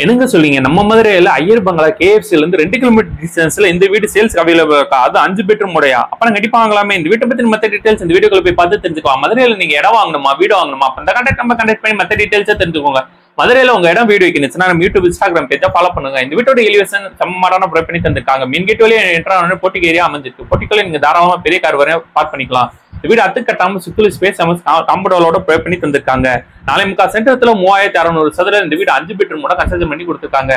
என்னங்க சொல்றீங்க? நம்ம மதுரையில ஐயர் பங்களா KFCல இருந்து 2 கிலோமீட்டர் டிஸ்டன்ஸ்ல இந்த வீடு சேல்ஸ் அவைலபிள் இருக்கா? அது 5 பெட்ரூம் உடையா? அப்ப கண்டிப்பா வாங்கலாமே. இந்த வீட்டை பத்தி மத்த டீடைல்ஸ் இந்த வீடியோக்குள்ள போய் பார்த்து தெரிஞ்சுக்கலாம். மதுரையில நீங்க இடம் வாங்கணுமா, வீடு வாங்கணுமா, அப்ப இந்த கான்டாக்ட் நம்பர் கனெக்ட் பண்ணி மத்த டீடைல்ஸை தெரிஞ்சுக்கோங்க. மதுரையில உங்க இடம் வீடு வைக்கணும்னா நம்ம யூடியூப் இன்ஸ்டாகிராம் பேஜை ஃபாலோ பண்ணுங்க. இந்த வீட்டோட எலிவேஷன் செம்மடான ப்ரொவைட் பண்ணி தந்திருக்காங்க. மெயின் கேட் வழியா என்ட்ரான போர்ட்டிக் ஏரியா அமைஞ்சிருக்கு. போர்ட்டிக்கோல நீங்க தாராளமா பெரிய கார் வரை பார்க் பண்ணிக்கலாம். இந்த வீடு அத்து கட்டாம சுற்றுலா ஸ்பேஸ் காம்பவுண்டோட ப்ரொவைட் பண்ணி தந்திருக்காங்க. 4.25 சென்டத்துல 3600 சதுர இந்த வீடு 5 பெட்ரூமோட கன்ஸ்ட்ரக்ஷன் பண்ணி கொடுத்துருக்காங்க.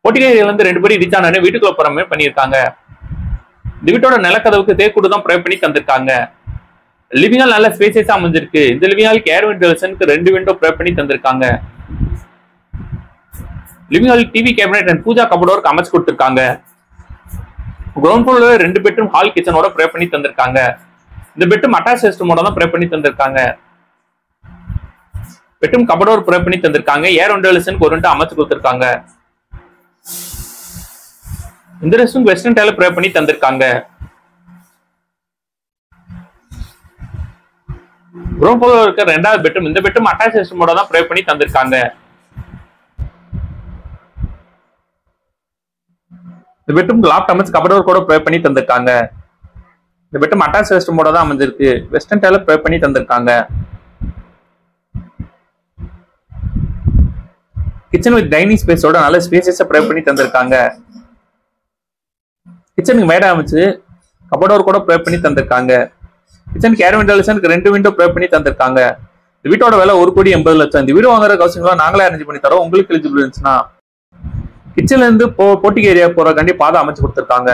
போர்ட்டிக் ஏரியால இருந்து 2 படி ரீச் ஆன வீட்டுக்குள்ள போற மாதிரி பண்ணியிருக்காங்க. இந்த வீட்டோட நிலக்கதவுக்கு தேக்கூடு தான் ப்ரொவைட் பண்ணி தந்திருக்காங்க. லிவிங் ஹால் நல்ல ஸ்பேசியஸா அமைஞ்சிருக்கு. இந்த லிவிங் ஹாலுக்கு ஏர் வென்டிலேஷனுக்கு 2 விண்டோ ப்ரொவைட் பண்ணி தந்திருக்காங்க. Living hall TV cabinet and pooja cupboard அமைச்சு கொடுத்திருக்காங்க. கிரவுண்ட் ஃப்ளோர்ல 2 பெட்ரூம் ஹால் கிச்சனோட ப்ரொவைட் பண்ணி தந்திருக்காங்க. இந்த பெட்ரூம் அட்டாச் ரெஸ்ட்ரூமோட தான் ப்ரொவைட் பண்ணி தந்திருக்காங்க. பெட்ரூம் கபோர்ட் ப்ரொவைட் பண்ணி தந்திருக்காங்க. ஏர் வென்டிலேஷனுக்கு ஒரு விண்டோ அமைச்சு கொடுத்திருக்காங்க. இந்த ரெஸ்ட்ரூம் வெஸ்டர்ன் டைல ப்ரொவைட் பண்ணி தந்திருக்காங்க. கிரவுண்ட் ஃப்ளோர்ல இருக்க 2வது பெட்ரூம் இந்த பெட்ரூம் அட்டாச் ரெஸ்ட்ரூமோட தான் ப்ரொவைட் பண்ணி தந்திருக்காங்க. இந்த பெட்ரூம் லாஃப்ட் அமைச்சு கபோர்ட் கூட ப்ரொவைட் பண்ணி தந்திருக்காங்க. இந்த பெட்ரூம் அட்டாச் ரெஸ்ட்ரூமோட தான் அமைஞ்சிருக்கு. வெஸ்டர்ன் டைல ப்ரொவைட் பண்ணி தந்திருக்காங்க. கிச்சன் வித் டைனிங் ஸ்பேஸோட நல்ல ஸ்பேசஸை ப்ரொவைட் பண்ணி தந்திருக்காங்க. கிச்சனுக்கு மேடை அமைச்சு கபோர்ட் கூட ப்ரொவைட் பண்ணி தந்திருக்காங்க. கிச்சனுக்கு ஏர் வென்டிலேஷனுக்கு 2 விண்டோ ப்ரொவைட் பண்ணி தந்திருக்காங்க. இந்த வீட்டோட விலை 1,80,00,000. இந்த வீடு வாங்குற கவுசிங்களா நாங்களே அரேஞ்ச் பண்ணி தரோம். உங்களுக்கு எலிஜிபிள் இருந்துச்சுன்னா கிச்சன்ல இருந்து போர்ட்டிக் ஏரியா போறக்காண்டி பாதை அமைச்சு கொடுத்திருக்காங்க.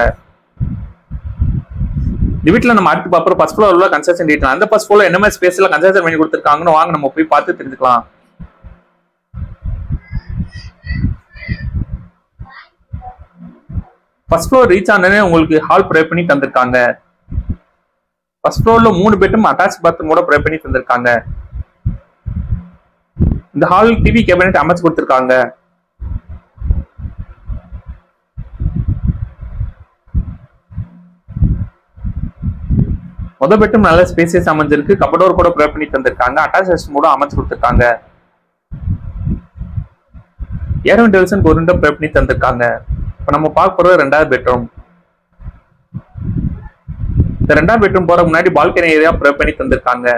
இந்த வீட்டுல நம்ம அடுத்து பாப்போம் ஃபர்ஸ்ட் ஃப்ளோர்ல கன்ஸ்ட்ரக்ஷன் டீடைல். அந்த ஃபர்ஸ்ட் ஃப்ளோர்ல என்ன மாதிரி ஸ்பேஸ்ல கன்ஸ்ட்ரக்ஷன் பண்ணி கொடுத்திருக்காங்கன்னு வாங்க நம்ம போய் பார்த்து தெரிஞ்சுக்கலாம். ஃபர்ஸ்ட் ஃப்ளோர் ரீச் ஆனே உங்களுக்கு ஹால் ப்ரொவைட் பண்ணி தந்திருக்காங்க. ஃபர்ஸ்ட் ஃப்ளோர்ல 3 பெட்ரூம் அட்டாச் பாத்ரூமோட ப்ரொவைட் பண்ணி தந்திருக்காங்க. இந்த ஹால் டிவி கேபினெட் அமைச்சு கொடுத்திருக்காங்க. முதல் பெட்ரூம் நல்ல ஸ்பேசியஸ் அமைஞ்சிருக்கு. கபோர்ட் கூட ப்ரொவைட் பண்ணி தந்திருக்காங்க. அட்டாச் ரெஸ்ட்ரூமோட அமைச்சு கொடுத்திருக்காங்க. ஏர் வென்டிலேஷனுக்கு ஒரு விண்டோ ப்ரொவைட் பண்ணி தந்திருக்காங்க. இப்ப நம்ம பார்க்க போறது 2வது பெட்ரூம். இந்த 2வது பெட்ரூம் போற முன்னாடி பால்கனி ஏரியா ப்ரொவைட் பண்ணி தந்திருக்காங்க.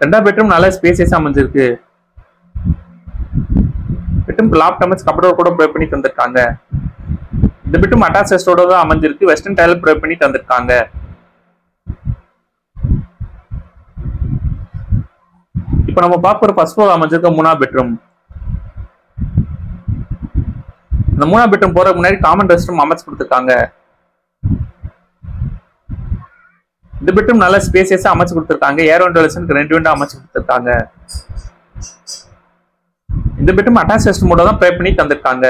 ரெண்டாவது பெட்ரூம் நல்ல ஸ்பேசியஸா அமைஞ்சிருக்கு. பெட்ரூம் லாஃப்ட் அமைச்சு கபோர்ட் கூட ப்ரொவைட் பண்ணி தந்திருக்காங்க. இந்த பெட்ரூம் அட்டாச் ரெஸ்டோட தான் அமைஞ்சிருக்கு. வெஸ்டர்ன் டைல ப்ரொவைட் பண்ணி தந்திருக்காங்க. இப்ப நம்ம பார்க்குற ஃபர்ஸ்ட் ஃப்ளோர் அமைஞ்சிருக்க 3வது பெட்ரூம். இந்த 3வது பெட்ரூம் போற முன்னாடி காமன் ரெஸ்ட் ரூம் அமைச்சு கொடுத்திருக்காங்க. இந்த பெட்ரூம் நல்ல ஸ்பேசியஸா அமைச்சு கொடுத்திருக்காங்க. ஏர் வென்டிலேஷனுக்கு 2 விண்டோ அமைச்சு கொடுத்திருக்காங்க. இந்த பெட்ரூம் அட்டாச் ரெஸ்ட்ரூமோட தான் ப்ரொவைட் பண்ணி தந்திருக்காங்க.